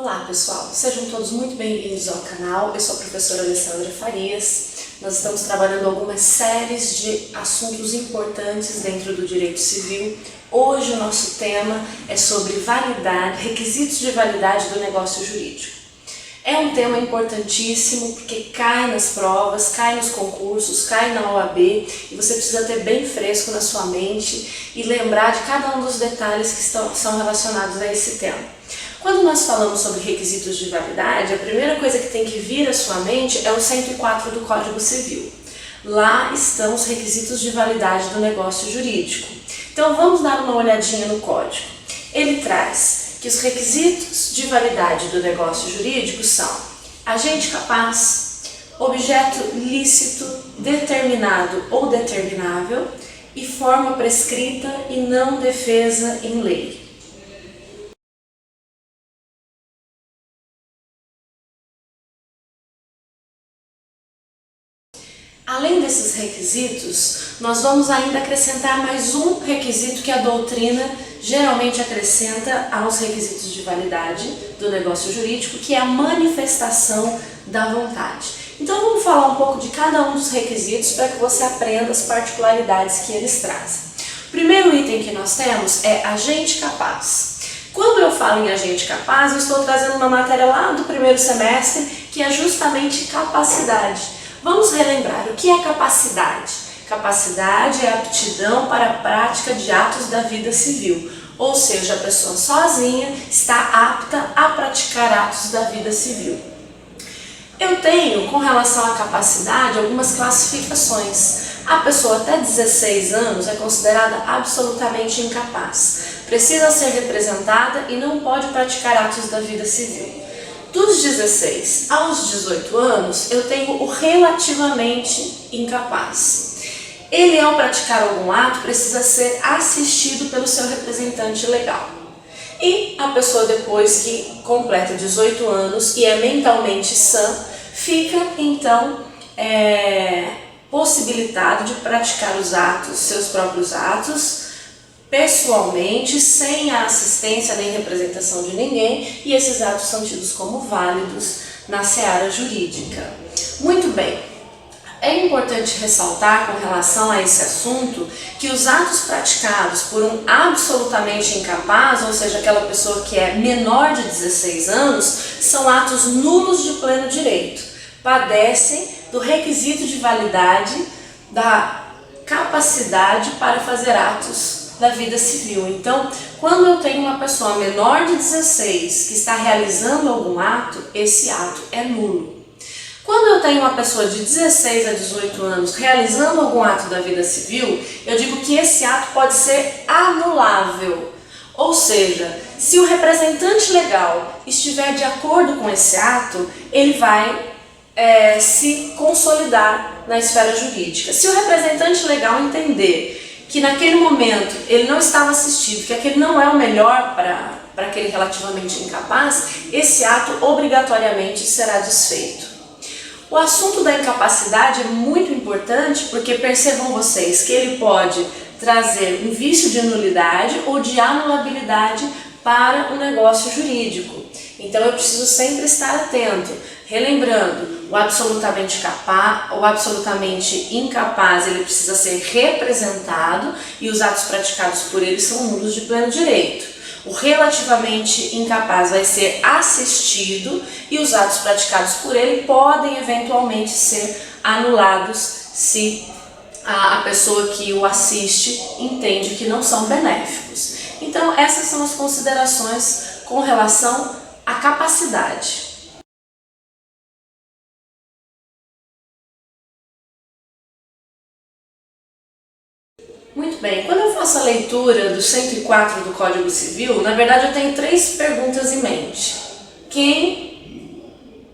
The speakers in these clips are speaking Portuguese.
Olá pessoal, sejam todos muito bem-vindos ao canal. Eu sou a professora Alessandra Farias. Nós estamos trabalhando algumas séries de assuntos importantes dentro do direito civil. Hoje o nosso tema é sobre validade, requisitos de validade do negócio jurídico. É um tema importantíssimo porque cai nas provas, cai nos concursos, cai na OAB e você precisa ter bem fresco na sua mente e lembrar de cada um dos detalhes que são relacionados a esse tema. Quando nós falamos sobre requisitos de validade, a primeira coisa que tem que vir à sua mente é o 104 do Código Civil. Lá estão os requisitos de validade do negócio jurídico. Então vamos dar uma olhadinha no código. Ele traz que os requisitos de validade do negócio jurídico são agente capaz, objeto lícito, determinado ou determinável e forma prescrita e não defesa em lei. Além desses requisitos, nós vamos ainda acrescentar mais um requisito que a doutrina geralmente acrescenta aos requisitos de validade do negócio jurídico, que é a manifestação da vontade. Então vamos falar um pouco de cada um dos requisitos para que você aprenda as particularidades que eles trazem. O primeiro item que nós temos é agente capaz. Quando eu falo em agente capaz, eu estou trazendo uma matéria lá do primeiro semestre, que é justamente capacidade. Vamos relembrar o que é capacidade. Capacidade é aptidão para a prática de atos da vida civil, ou seja, a pessoa sozinha está apta a praticar atos da vida civil. Eu tenho, com relação à capacidade, algumas classificações. A pessoa até 16 anos é considerada absolutamente incapaz, precisa ser representada e não pode praticar atos da vida civil. Dos 16 aos 18 anos, eu tenho o relativamente incapaz. Ele, ao praticar algum ato, precisa ser assistido pelo seu representante legal. E a pessoa, depois que completa 18 anos e é mentalmente sã, fica, então, possibilitado de praticar os atos, seus próprios atos, pessoalmente, sem a assistência nem representação de ninguém, e esses atos são tidos como válidos na seara jurídica. Muito bem, é importante ressaltar com relação a esse assunto que os atos praticados por um absolutamente incapaz, ou seja, aquela pessoa que é menor de 16 anos, são atos nulos de pleno direito, padecem do requisito de validade da capacidade para fazer atos da vida civil. Então, quando eu tenho uma pessoa menor de 16 que está realizando algum ato, esse ato é nulo. Quando eu tenho uma pessoa de 16 a 18 anos realizando algum ato da vida civil, eu digo que esse ato pode ser anulável. Ou seja, se o representante legal estiver de acordo com esse ato, ele vai se consolidar na esfera jurídica. Se o representante legal entender que naquele momento ele não estava assistido, que aquele não é o melhor para aquele relativamente incapaz, esse ato obrigatoriamente será desfeito. O assunto da incapacidade é muito importante porque percebam vocês que ele pode trazer um vício de nulidade ou de anulabilidade para o negócio jurídico. Então eu preciso sempre estar atento, relembrando, o absolutamente incapaz, ele precisa ser representado e os atos praticados por ele são nulos de pleno direito. O relativamente incapaz vai ser assistido e os atos praticados por ele podem eventualmente ser anulados se a pessoa que o assiste entende que não são benéficos. Então essas são as considerações com relação à capacidade. Muito bem, quando eu faço a leitura do 104 do Código Civil, na verdade eu tenho três perguntas em mente. Quem,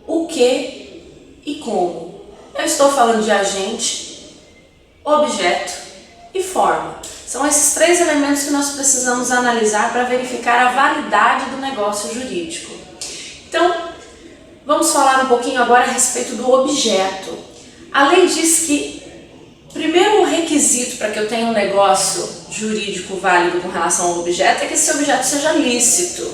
o que e como. Eu estou falando de agente, objeto e forma. São esses três elementos que nós precisamos analisar para verificar a validade do negócio jurídico. Então, vamos falar um pouquinho agora a respeito do objeto. A lei diz que primeiro requisito para que eu tenha um negócio jurídico válido com relação ao objeto é que esse objeto seja lícito.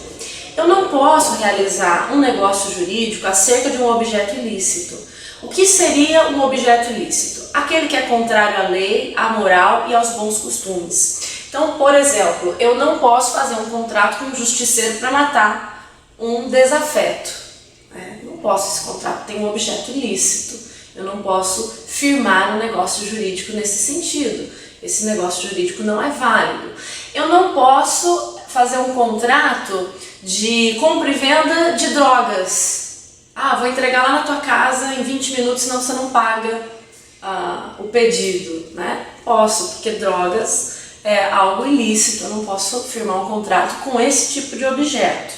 Eu não posso realizar um negócio jurídico acerca de um objeto ilícito. O que seria um objeto ilícito? Aquele que é contrário à lei, à moral e aos bons costumes. Então, por exemplo, eu não posso fazer um contrato com um justiceiro para matar um desafeto. Não posso, esse contrato tem um objeto ilícito. Eu não posso firmar um negócio jurídico nesse sentido. Esse negócio jurídico não é válido. Eu não posso fazer um contrato de compra e venda de drogas. Vou entregar lá na tua casa em 20 minutos, senão você não paga o pedido, né? Posso, porque drogas é algo ilícito, eu não posso firmar um contrato com esse tipo de objeto.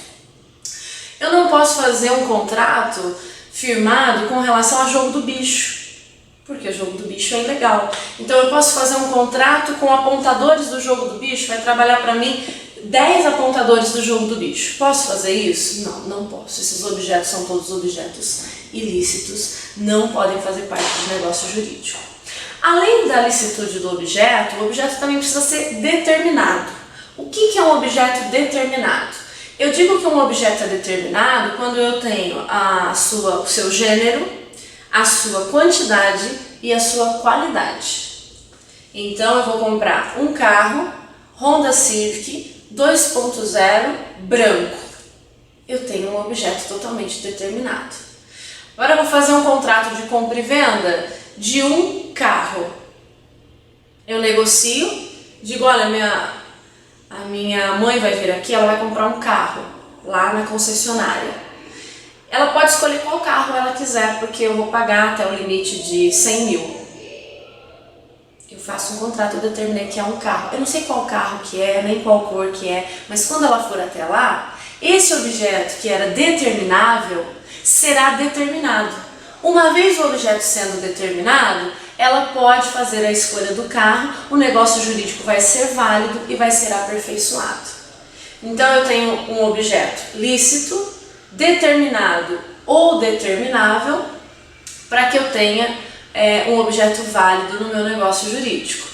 Eu não posso fazer um contrato firmado com relação a jogo do bicho, porque o jogo do bicho é ilegal. Então eu posso fazer um contrato com apontadores do jogo do bicho, vai trabalhar para mim 10 apontadores do jogo do bicho. Posso fazer isso? Não, não posso. Esses objetos são todos objetos ilícitos, não podem fazer parte de negócio jurídico. Além da licitude do objeto, o objeto também precisa ser determinado. O que é um objeto determinado? Eu digo que um objeto é determinado quando eu tenho o seu gênero, a sua quantidade e a sua qualidade. Então eu vou comprar um carro Honda Civic 2.0 branco. Eu tenho um objeto totalmente determinado. Agora eu vou fazer um contrato de compra e venda de um carro. Eu negocio, digo, olha, a minha mãe vai vir aqui, ela vai comprar um carro lá na concessionária. Ela pode escolher qual carro ela quiser, porque eu vou pagar até o limite de 100 mil. Eu faço um contrato, eu determinei que é um carro. Eu não sei qual carro que é, nem qual cor que é, mas quando ela for até lá, esse objeto que era determinável será determinado. Uma vez o objeto sendo determinado, ela pode fazer a escolha do carro, o negócio jurídico vai ser válido e vai ser aperfeiçoado. Então eu tenho um objeto lícito, determinado ou determinável, para que eu tenha um objeto válido no meu negócio jurídico.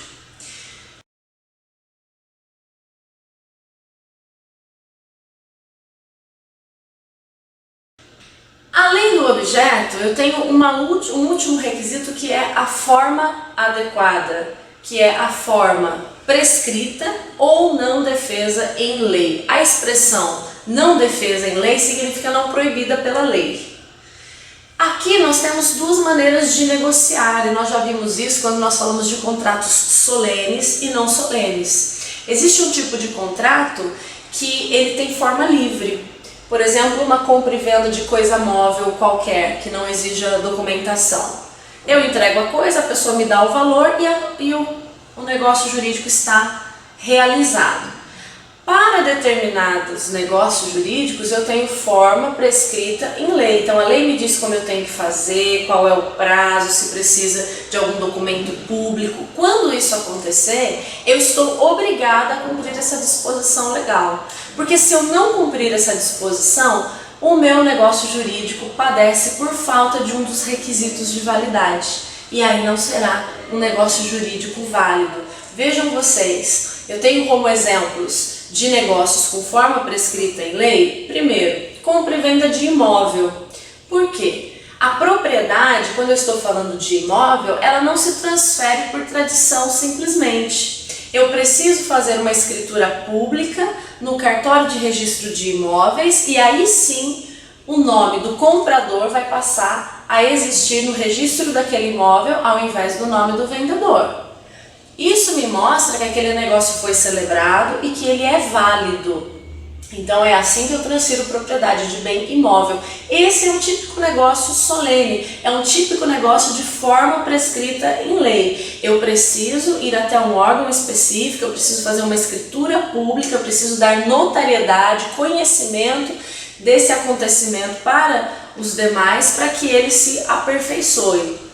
Além do objeto, eu tenho um último requisito que é a forma adequada, que é a forma prescrita ou não defesa em lei. A expressão não defesa em lei significa não proibida pela lei. Aqui nós temos duas maneiras de negociar, e nós já vimos isso quando nós falamos de contratos solenes e não solenes. Existe um tipo de contrato que ele tem forma livre. Por exemplo, uma compra e venda de coisa móvel qualquer, que não exija documentação. Eu entrego a coisa, a pessoa me dá o valor e o negócio jurídico está realizado. Para determinados negócios jurídicos, eu tenho forma prescrita em lei. Então, a lei me diz como eu tenho que fazer, qual é o prazo, se precisa de algum documento público. Quando isso acontecer, eu estou obrigada a cumprir essa disposição legal. Porque se eu não cumprir essa disposição, o meu negócio jurídico padece por falta de um dos requisitos de validade. E aí não será um negócio jurídico válido. Vejam vocês, eu tenho como exemplos de negócios com forma prescrita em lei. Primeiro, compra e venda de imóvel. Por quê? A propriedade, quando eu estou falando de imóvel, ela não se transfere por tradição simplesmente. Eu preciso fazer uma escritura pública no cartório de registro de imóveis e aí sim o nome do comprador vai passar a existir no registro daquele imóvel ao invés do nome do vendedor. Isso me mostra que aquele negócio foi celebrado e que ele é válido. Então é assim que eu transfiro propriedade de bem imóvel. Esse é um típico negócio solene, é um típico negócio de forma prescrita em lei. Eu preciso ir até um órgão específico, eu preciso fazer uma escritura pública, eu preciso dar notariedade, conhecimento desse acontecimento para os demais, para que ele se aperfeiçoe.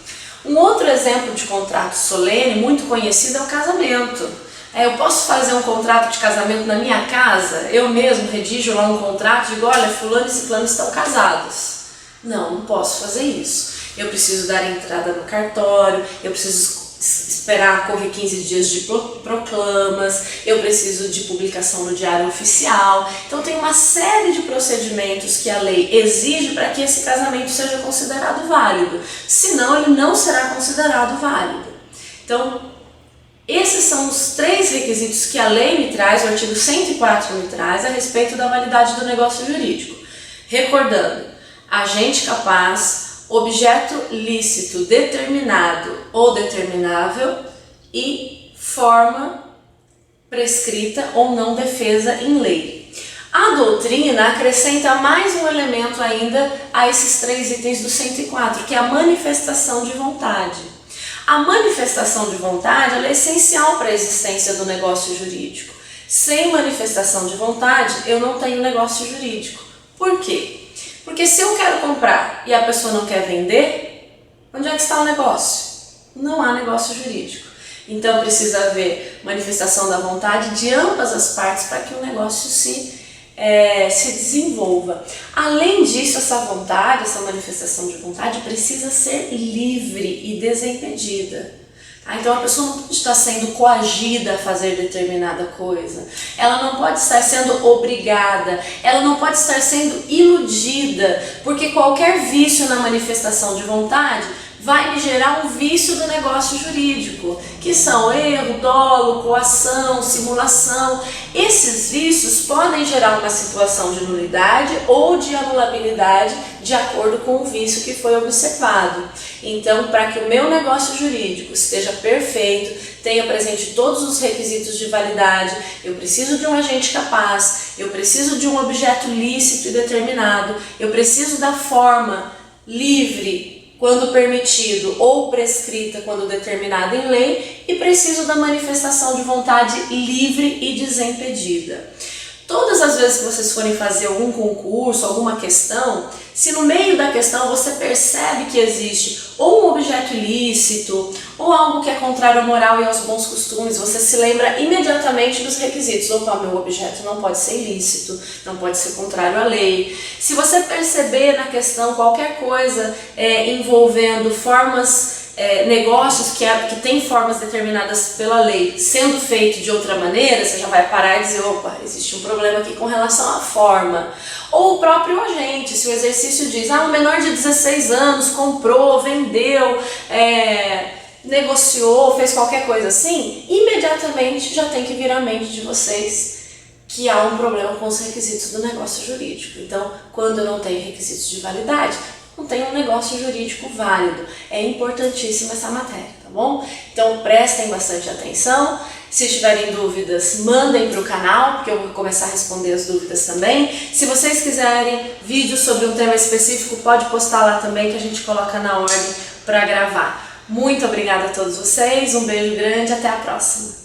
Um outro exemplo de contrato solene muito conhecido é o casamento. Eu posso fazer um contrato de casamento na minha casa, eu mesmo redijo lá um contrato e digo, olha, fulano e ciclano estão casados. Não, não posso fazer isso. Eu preciso dar entrada no cartório, eu preciso esperar correr 15 dias de proclamas, eu preciso de publicação no Diário Oficial. Então tem uma série de procedimentos que a lei exige para que esse casamento seja considerado válido, senão ele não será considerado válido. Então, esses são os 3 requisitos que a lei me traz, o artigo 104 me traz, a respeito da validade do negócio jurídico. Recordando, agente capaz, objeto lícito determinado ou determinável e forma prescrita ou não defesa em lei. A doutrina acrescenta mais um elemento ainda a esses 3 itens do 104, que é a manifestação de vontade. A manifestação de vontade ela é essencial para a existência do negócio jurídico. Sem manifestação de vontade, eu não tenho negócio jurídico. Por quê? Porque se eu quero comprar e a pessoa não quer vender, onde é que está o negócio? Não há negócio jurídico. Então precisa haver manifestação da vontade de ambas as partes para que o negócio se desenvolva. Além disso, essa vontade, essa manifestação de vontade precisa ser livre e desimpedida. Então a pessoa não pode estar sendo coagida a fazer determinada coisa, ela não pode estar sendo obrigada, ela não pode estar sendo iludida, porque qualquer vício na manifestação de vontade vai me gerar um vício do negócio jurídico, que são erro, dolo, coação, simulação. Esses vícios podem gerar uma situação de nulidade ou de anulabilidade de acordo com o vício que foi observado. Então, para que o meu negócio jurídico esteja perfeito, tenha presente todos os requisitos de validade, eu preciso de um agente capaz, eu preciso de um objeto lícito e determinado, eu preciso da forma livre quando permitido ou prescrita quando determinada em lei e preciso da manifestação de vontade livre e desimpedida. Todas as vezes que vocês forem fazer algum concurso, alguma questão, se no meio da questão você percebe que existe ou um objeto ilícito ou algo que é contrário à moral e aos bons costumes, você se lembra imediatamente dos requisitos. Opa, meu objeto não pode ser ilícito, não pode ser contrário à lei. Se você perceber na questão qualquer coisa envolvendo formas negócios que têm formas determinadas pela lei sendo feito de outra maneira, você já vai parar e dizer, opa, existe um problema aqui com relação à forma. Ou o próprio agente, se o exercício diz, um menor de 16 anos comprou, vendeu, negociou, fez qualquer coisa assim, imediatamente já tem que vir à mente de vocês que há um problema com os requisitos do negócio jurídico. Então, quando não tem requisitos de validade, não tem um negócio jurídico válido. É importantíssima essa matéria, tá bom? Então prestem bastante atenção. Se tiverem dúvidas, mandem para o canal, porque eu vou começar a responder as dúvidas também. Se vocês quiserem vídeos sobre um tema específico, pode postar lá também que a gente coloca na ordem para gravar. Muito obrigada a todos vocês, um beijo grande, até a próxima!